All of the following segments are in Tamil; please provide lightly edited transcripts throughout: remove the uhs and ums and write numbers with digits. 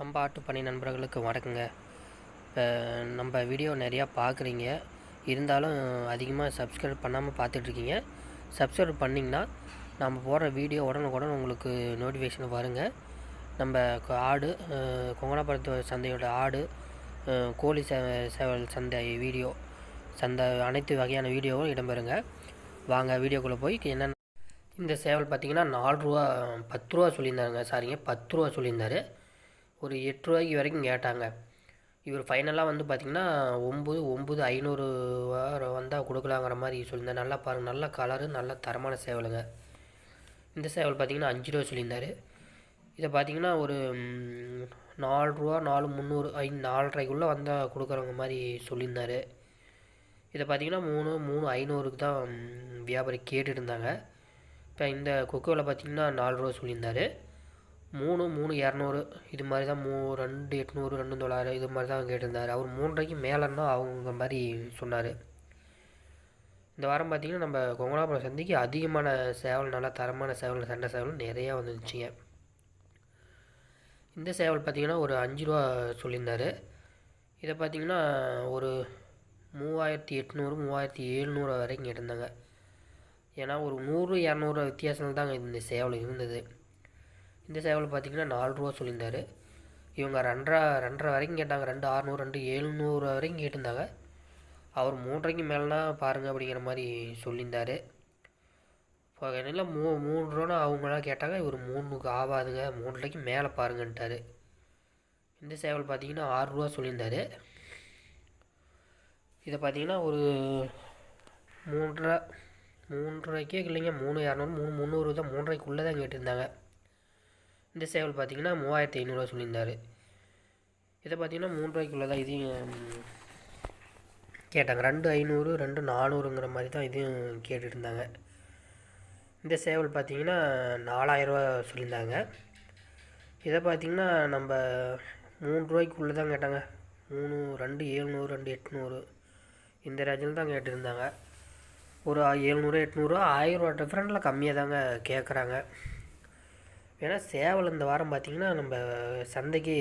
நம்ம ஆட்டுப்பண்ணை நண்பர்களுக்கு வணக்கங்க. இப்போ நம்ம வீடியோ நிறையா பார்க்குறீங்க, இருந்தாலும் அதிகமாக சப்ஸ்கிரைப் பண்ணாமல் பார்த்துட்ருக்கீங்க. சப்ஸ்கிரைப் பண்ணிங்கன்னா நம்ம போடுற வீடியோ உடனுக்குடன் உங்களுக்கு நோட்டிஃபிகேஷன் வருங்க. நம்ம ஆடு, கொங்கனாபுரத்து சந்தையோட ஆடு, கோழி சேவல் சந்தை வீடியோ, அனைத்து வகையான வீடியோவும் இடம்பெறுங்க. வாங்க வீடியோக்குள்ளே போய் என்னென்ன. இந்த சேவல் பார்த்திங்கன்னா 4 ரூபா 10 ரூபா சொல்லியிருந்தாருங்க. சாரிங்க, 10 ரூபா சொல்லியிருந்தார். ஒரு 8 ரூபாய்க்கு வரைக்கும் கேட்டாங்க. இவர் ஃபைனலாக வந்து பார்த்திங்கன்னா 9,500 வந்தால் கொடுக்கலாங்கிற மாதிரி சொல்லியிருந்தார். நல்லா பாருங்கள், நல்ல கலரு, நல்ல தரமான சேவலுங்க. இந்த சேவல் பார்த்திங்கன்னா 5 ரூபா சொல்லியிருந்தார். இதை பார்த்திங்கன்னா ஒரு 4 ரூபா 4,300 4,500 வந்தால் கொடுக்குறவங்க மாதிரி சொல்லியிருந்தார். இதை பார்த்திங்கன்னா 3,500க்கு தான் வியாபாரி கேட்டுட்டு இருந்தாங்க. இப்போ இந்த கொக்கோவில் பார்த்திங்கன்னா 4 ரூபா சொல்லியிருந்தார். 3,200 இது மாதிரி தான் 2,800 2,900 இது மாதிரி தான் கேட்டிருந்தார். அவர் 3 மேலேன்னா அவங்க மாதிரி சொன்னார். இந்த வாரம் பார்த்திங்கன்னா நம்ம கொங்கனாபுரம் சந்தைக்கு அதிகமான சேவல், நல்லா தரமான சேவல், சண்டை சேவல் நிறையா வந்துருந்துச்சிங்க. இந்த சேவல் பார்த்திங்கன்னா ஒரு 5 ரூபா சொல்லியிருந்தார். இதை பார்த்திங்கன்னா ஒரு 3,800 3,700 வரைக்கும் கேட்டிருந்தாங்க. ஏன்னா ஒரு 100-200 வித்தியாசங்கள் தாங்க இந்த சேவல் இருந்தது. இந்த சேவல் பார்த்திங்கன்னா 4 ரூபா சொல்லியிருந்தார். இவங்க 2.5 வரைக்கும் கேட்டாங்க. 2,600 2,700 வரைக்கும் கேட்டிருந்தாங்க. அவர் 3 மேலேனா பாருங்கள் அப்படிங்கிற மாதிரி சொல்லியிருந்தார். இப்போ என்ன 3 ரூபான்னு அவங்களாம் கேட்டாங்க. இவர் 3க்கு ஆகாதுங்க, 3 மேலே பாருங்கன்ட்டார். இந்த சேவல் பார்த்திங்கன்னா 6 ரூபா சொல்லியிருந்தார். இதை பார்த்திங்கன்னா ஒரு 3.5 இல்லைங்க, 3,200 3,300 தான், 3 தான் கேட்டிருந்தாங்க. இந்த சேவல் பார்த்திங்கன்னா 3,500 சொல்லியிருந்தார். இதை பார்த்திங்கன்னா 3 தான் இதையும் கேட்டாங்க. 2,500 2,400ங்கிற மாதிரி தான் இதையும் கேட்டுருந்தாங்க. இந்த சேவல் பார்த்திங்கன்னா 4,000 சொல்லியிருந்தாங்க. இதை பார்த்திங்கன்னா நம்ம 3 தான் கேட்டாங்க. 2,700 2,800 இந்த ரேஞ்சில் தான் கேட்டுருந்தாங்க. ஒரு 700 800 1000 டிஃப்ரெண்டில் கம்மியாக தாங்க கேட்குறாங்க. ஏன்னா சேவல் இந்த வாரம் பார்த்திங்கன்னா நம்ம சந்தைக்கு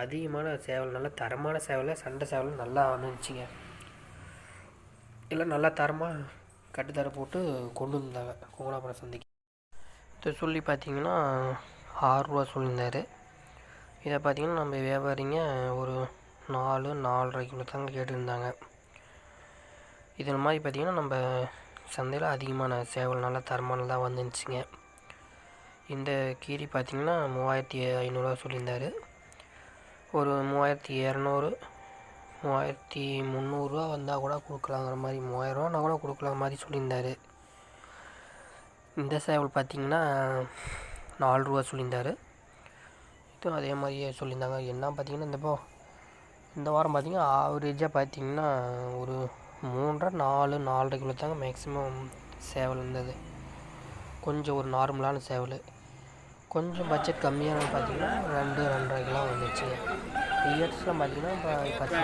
அதிகமான சேவல், நல்ல தரமான சேவல், சண்டை சேவல் நல்லா வந்துருச்சுங்க. எல்லாம் நல்லா தரமாக கட்டுத்தர போட்டு கொண்டு வந்தாங்க கொங்கனாபுரம் சந்தைக்கு. இதை சொல்லி பார்த்திங்கன்னா 6 ரூபா சொல்லியிருந்தார். இதை பார்த்திங்கன்னா நம்ம வியாபாரிங்க ஒரு 4-4.5 தாங்க கேட்டுருந்தாங்க. இதில் மாதிரி பார்த்திங்கன்னா நம்ம சந்தையில் அதிகமான சேவல் நல்லா தரமானதாக வந்துருச்சுங்க. இந்த கீரி பார்த்திங்கன்னா 3,500 சொல்லியிருந்தார். ஒரு 3,200 3,300 வந்தால் கூட கொடுக்கலாங்கிற மாதிரி, 3,000 கூட கொடுக்கலாம் மாதிரி சொல்லியிருந்தார். இந்த சேவல் பார்த்திங்கன்னா 4 ரூபா சொல்லியிருந்தார். இதுவும் அதே மாதிரியே சொல்லியிருந்தாங்க. என்ன பார்த்திங்கன்னா இந்த வாரம் பார்த்திங்கன்னா ஆவரேஜாக பார்த்திங்கன்னா ஒரு 3.5 4.5 தாங்க மேக்ஸிமம் சேவல் இருந்தது. கொஞ்சம் ஒரு நார்மலான சேவல், கொஞ்சம் பட்ஜெட் கம்மியான பார்த்திங்கன்னா 2-2.5 வந்துச்சு. இயர்ஸ்லாம் பார்த்திங்கன்னா இப்போ 10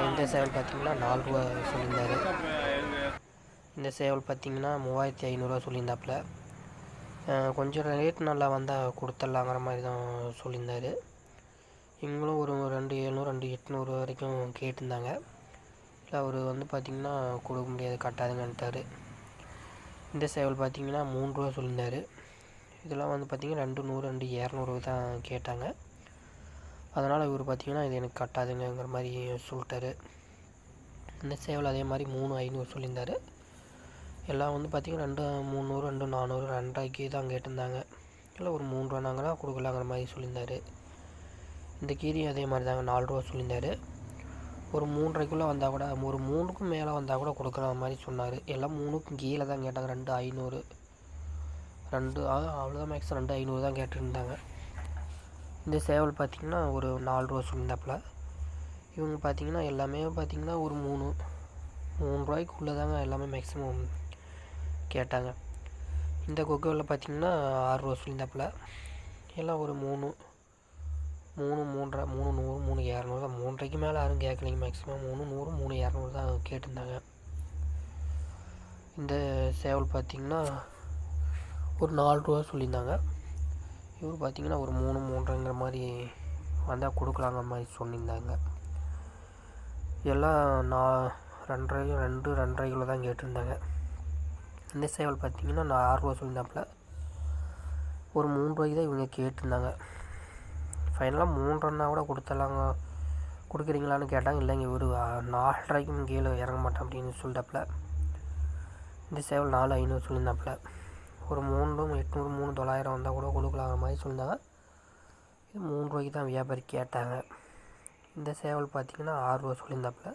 இந்த சேவல் பார்த்திங்கன்னா 4 ரூபா சொல்லியிருந்தார். இந்த சேவல் பார்த்திங்கன்னா 3,500 சொல்லியிருந்தாப்புல. கொஞ்சம் ரேட் நல்லா வந்தால் கொடுத்துட்லாங்கிற மாதிரி தான் சொல்லியிருந்தார். இவங்களும் ஒரு 2,700 2,800 வரைக்கும் கேட்டிருந்தாங்க. இல்லை அவர் வந்து பார்த்திங்கன்னா கொடுக்க முடியாது, கட்டாதுங்கன்ட்டார். இந்த சேவல் பார்த்திங்கன்னா 3 ரூபா சொல்லியிருந்தார். இதெல்லாம் வந்து பார்த்திங்கன்னா 2,100 2,200 தான் கேட்டாங்க. அதனால் இவர் பார்த்திங்கன்னா இது எனக்கு கட்டாதுங்கிற மாதிரி சொல்லிட்டாரு. இந்த சேவல் அதே மாதிரி 3,500 சொல்லியிருந்தார். எல்லாம் வந்து பார்த்திங்கன்னா 2,300 2,400 2.5 தான் கேட்டிருந்தாங்க. இல்லை ஒரு 3 ரூபானாங்கன்னா கொடுக்கலாங்கிற மாதிரி சொல்லியிருந்தார். இந்த கீரி அதே மாதிரி தாங்க 4 ரூபா சொல்லியிருந்தார். ஒரு 3.5 வந்தால் கூட, ஒரு 3க்கும் மேலே வந்தால் கூட கொடுக்குற மாதிரி சொன்னார். எல்லாம் 3க்கும் கீழே தான் கேட்டாங்க. 2,500 அவ்வளோதான், மேக்ஸிமம் 2,500 தான் கேட்டுருந்தாங்க. இந்த சேவல் பார்த்திங்கன்னா ஒரு 4 ரூபா சொல்லியிருந்தாப்புல. இவங்க பார்த்திங்கன்னா எல்லாமே பார்த்திங்கன்னா ஒரு 3 ரூபாய்க்குள்ளே தாங்க எல்லாமே மேக்ஸிமம் கேட்டாங்க. இந்த கொக்கோவில் பார்த்திங்கன்னா 6 ரூபா சொல்லியிருந்தாப்புல. எல்லாம் ஒரு 3 3.5 3,100 3,200 தான். 3 மேலே யாரும் கேட்கலைங்க. மேக்ஸிமம் 3,100 3,200 தான் கேட்டிருந்தாங்க. இந்த சேவல் பார்த்திங்கன்னா ஒரு 4 ரூபா சொல்லியிருந்தாங்க. இவர் பார்த்திங்கன்னா ஒரு 3 3.5ங்கிற மாதிரி வந்தால் கொடுக்கலாங்கிற மாதிரி சொல்லியிருந்தாங்க. எல்லாம் நான் 2.5 கிலோ தான் கேட்டிருந்தாங்க. இந்த சேவல் பார்த்திங்கன்னா நான் 6 ரூபா சொல்லியிருந்தாப்புல. ஒரு 3 ரூபாய்க்கு தான் இவங்க கேட்டிருந்தாங்க. ஃபைனலாக 3.5 கூட கொடுக்குறீங்களான்னு கேட்டாங்க. இல்லைங்க, இவர் 4 ரூபாய்க்கும் கீழே இறங்க மாட்டேன் அப்படின்னு சொல்லிட்டாப்புல. இந்த சேவல் 4.500 சொல்லியிருந்தாப்புல. ஒரு 3.800 3.900 வந்தால் கூட கொடுக்கலாங்கிற மாதிரி சொல்லியிருந்தாங்க. இது 3 ரூபாய்க்கு தான் வியாபாரி கேட்டாங்க. இந்த சேவல் பார்த்திங்கன்னா 6 ரூபா சொல்லியிருந்தாப்புல.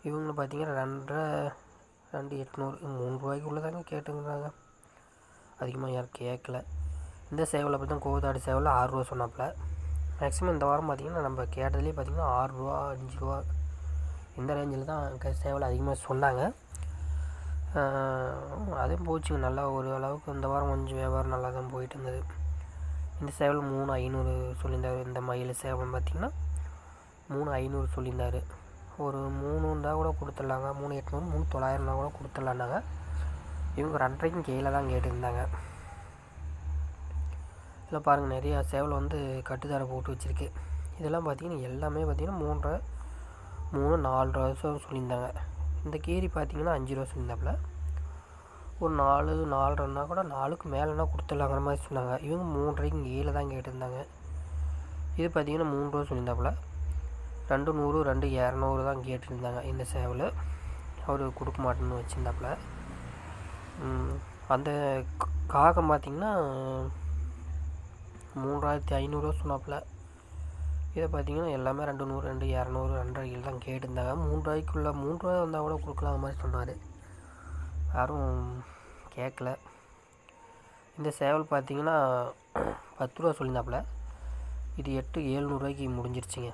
இவங்க பார்த்திங்கன்னா 2.800 3 ரூபாய்க்கு உள்ளதாங்க கேட்டுங்கிறாங்க. அதிகமாக யாரும் கேட்கல. இந்த சேவலை பற்றி தான் கோதாடு சேவலில் 6 ரூபா சொன்னாப்புல. மேக்ஸிமம் இந்த வாரம் பார்த்திங்கன்னா நம்ம கேட்டதுலேயே பார்த்திங்கன்னா 6 ரூபா 5 ரூபா இந்த ரேஞ்சில் தான் சேவல் அதிகமாக சொன்னாங்க. அதுவும் போச்சுங்க. நல்லா ஒரு அளவுக்கு இந்த வாரம் கொஞ்சம் வியாபாரம் நல்லா தான் போயிட்டு இருந்தது. இந்த சேவல் 3.500 சொல்லியிருந்தார். இந்த மயில் சேவல் பார்த்திங்கன்னா 3.500 சொல்லியிருந்தார். ஒரு 3 இருந்தால் கூட கொடுத்துடலாங்க. 3.800 3.900 கூட கொடுத்துடலான்னாங்க. இவங்க 2.5க்கும் கீழே தான் கேட்டுருந்தாங்க. இதில் பாருங்கள், நிறையா சேவல் வந்து கட்டுத்தரை போட்டு வச்சுருக்கு. இதெல்லாம் பார்த்திங்கன்னா எல்லாமே பார்த்திங்கன்னா 3 4 ரூபா சொல்லியிருந்தாங்க. இந்த கீரி பார்த்திங்கன்னா 5 ரூபா சொல்லியிருந்தாப்புல. ஒரு 4 4.5 கூட 4க்கு மேலேனா கொடுத்துடலாங்கிற மாதிரி சொன்னாங்க. இவங்க 3.5க்கும் கீழே தான் கேட்டிருந்தாங்க. இது பார்த்திங்கன்னா 3 ரூபா சொல்லியிருந்தாப்புல. 2.100 2.200 தான் கேட்டிருந்தாங்க இந்த சேவல். அவர் கொடுக்க மாட்டேன்னு வச்சுருந்தாப்புல. அந்த காகம் பார்த்திங்கன்னா 3.500 சொன்னாப்புல. இதை பார்த்திங்கன்னா எல்லாமே 2.100 2.200 2.5 தான் கேட்டிருந்தாங்க. 3 ரூபாய்க்குள்ளே 3 ரூபா வந்தால் கூட கொடுக்கலாம் மாதிரி சொன்னார். யாரும் கேட்கல. இந்த சேவல் பார்த்திங்கன்னா 10 ரூபா சொல்லியிருந்தாப்புல. இது 700 முடிஞ்சிருச்சுங்க.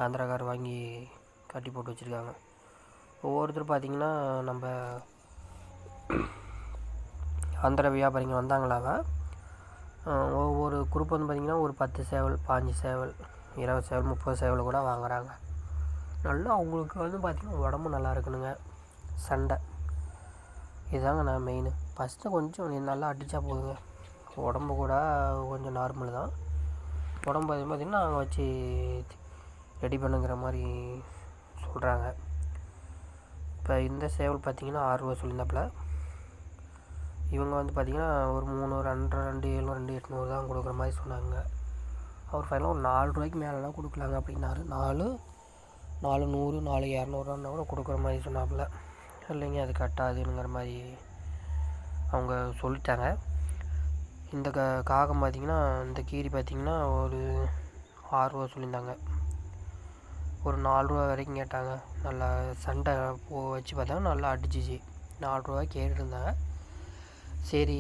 ஆந்திராக்கார் வாங்கி கட்டி போட்டு வச்சுருக்காங்க. ஒவ்வொருத்தர் பார்த்திங்கன்னா நம்ம ஆந்திரா வியாபாரிங்க வந்தாங்களாங்க. ஒவ்வொரு குரூப் வந்து பார்த்திங்கன்னா ஒரு 10 சேவல் 15 சேவல் 20 சேவல் 30 சேவல் கூட வாங்குகிறாங்க. நல்லா அவங்களுக்கு வந்து பார்த்திங்கன்னா உடம்பு நல்லா இருக்கணுங்க. சண்டை இதுதாங்க நான் மெயின். ஃபஸ்ட்டு கொஞ்சம் நல்லா அடித்தா போதுங்க. உடம்பு கூட கொஞ்சம் நார்மல் தான். உடம்பு அது பார்த்திங்கன்னா அவங்க வச்சு ரெடி பண்ணுங்கிற மாதிரி சொல்கிறாங்க. இப்போ இந்த சேவல் பார்த்திங்கன்னா 6 ரூபா சொல்லியிருந்தாப்புல. இவங்க வந்து பார்த்திங்கன்னா ஒரு 3 2.700 2.800 தான் கொடுக்குற மாதிரி சொன்னாங்க. அவர் ஃபைனலாக ஒரு 4 ரூபாய்க்கு மேலெலாம் கொடுக்கலாங்க அப்படின்னாரு. 4 400 4.200 கூட கொடுக்குற மாதிரி சொன்னாப்புல. இல்லைங்க, அது கட்டாதுங்கிற மாதிரி அவங்க சொல்லிட்டாங்க. இந்த காகம் பார்த்திங்கன்னா இந்த கீரி பார்த்திங்கன்னா ஒரு 6 ரூபா சொல்லியிருந்தாங்க. ஒரு 4 ரூபா வரைக்கும் கேட்டாங்க. நல்லா சண்டை வச்சு பார்த்தாங்க, நல்லா அடிச்சிச்சு. 4 ரூபா கேட்டுருந்தாங்க. சரி,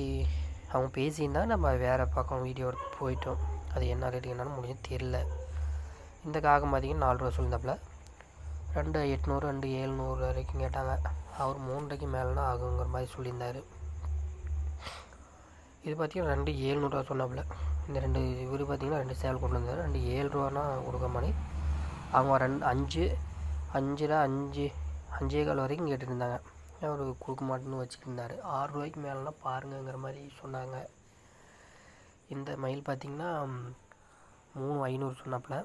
அவங்க பேசியிருந்தா நம்ம வேறு பக்கம் வீடியோ போயிட்டோம். அது என்ன ரேட்டு என்னன்னு முடிஞ்சு தெரில. இந்த காகம் பார்த்திங்கன்னா 4 ரூபா சொல்லியிருந்தாப்புல. 2.800 2.700 வரைக்கும் கேட்டாங்க. அவர் 3 ரூபாய்க்கு மேலேனா ஆகுங்கிற மாதிரி சொல்லியிருந்தார். இது பார்த்திங்கன்னா 2.700 சொன்னாப்புல. இந்த இவர் பார்த்திங்கன்னா 2 சேவல் கொண்டு வந்தார். 2.7 ரூபானா கொடுக்க மாதிரி அவங்க 5 5.5 வரைக்கும் கேட்டுருந்தாங்க. அவர் கொடுக்க மாட்டேன்னு வச்சுட்டு இருந்தார். 6 ரூபாய்க்கு மேலேனா பாருங்கிற மாதிரி சொன்னாங்க. இந்த மயில் பார்த்திங்கன்னா 3.500 சொன்னாப்புல.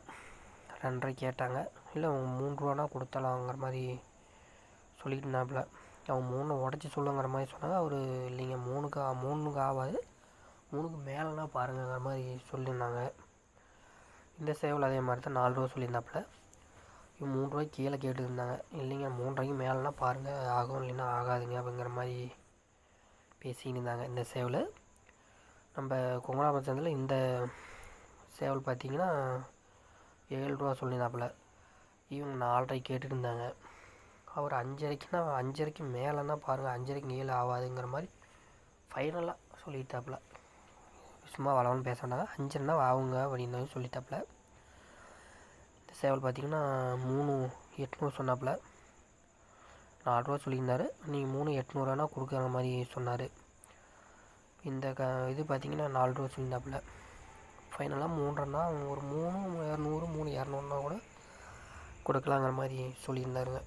2.5 கேட்டாங்க. இல்லை அவங்க 3 ரூபானா கொடுத்தலாங்கிற மாதிரி சொல்லிட்டு இருந்தாப்புல. அவங்க 3 உடச்சி சொல்லுங்கிற மாதிரி சொன்னாங்க. அவர் இல்லைங்க, 3க்கு ஆகாது, 3க்கு மேலேனா பாருங்கிற மாதிரி சொல்லியிருந்தாங்க. இந்த சேவல் அதே மாதிரி தான் 4 ரூபா சொல்லியிருந்தாப்புல. 3 ரூபாய்க்கு கீழே கேட்டுருந்தாங்க. இல்லைங்க, 3 ரூபாய்க்கு மேலேனா பாருங்கள், ஆகும், இல்லைன்னா ஆகாதுங்க அப்படிங்கிற மாதிரி பேசின்னு இருந்தாங்க. இந்த சேவல் நம்ம கொங்கனாபுரத்தில் இந்த சேவல் பார்த்திங்கன்னா 7 ரூபா சொல்லியிருந்தாப்புல. இவங்க 4 ரூபாய்க்கு கேட்டுட்டு இருந்தாங்க. அவர் 5.5க்கு மேலேனா பாருங்கள், 5.5க்கு கீழே ஆகாதுங்கிற மாதிரி ஃபைனலாக சொல்லிட்டாப்புல. சும்மா வளவன்னு பேச வேண்டாங்க, 5.5 ஆகுங்க அப்படின்னு சொல்லிட்டாப்புல. இந்த சேவல் பார்த்திங்கன்னா 3.800 சொன்னாப்புல. 4 ரூபா சொல்லியிருந்தார். நீங்கள் 3.800 கொடுக்குற மாதிரி சொன்னார். இந்த இது பார்த்திங்கன்னா 4 ரூபா சொல்லியிருந்தாப்புல. ஃபைனலாக 3.5 ஒரு 3.200 3.200 கூட கொடுக்கலாங்கிற மாதிரி சொல்லியிருந்தாருங்க.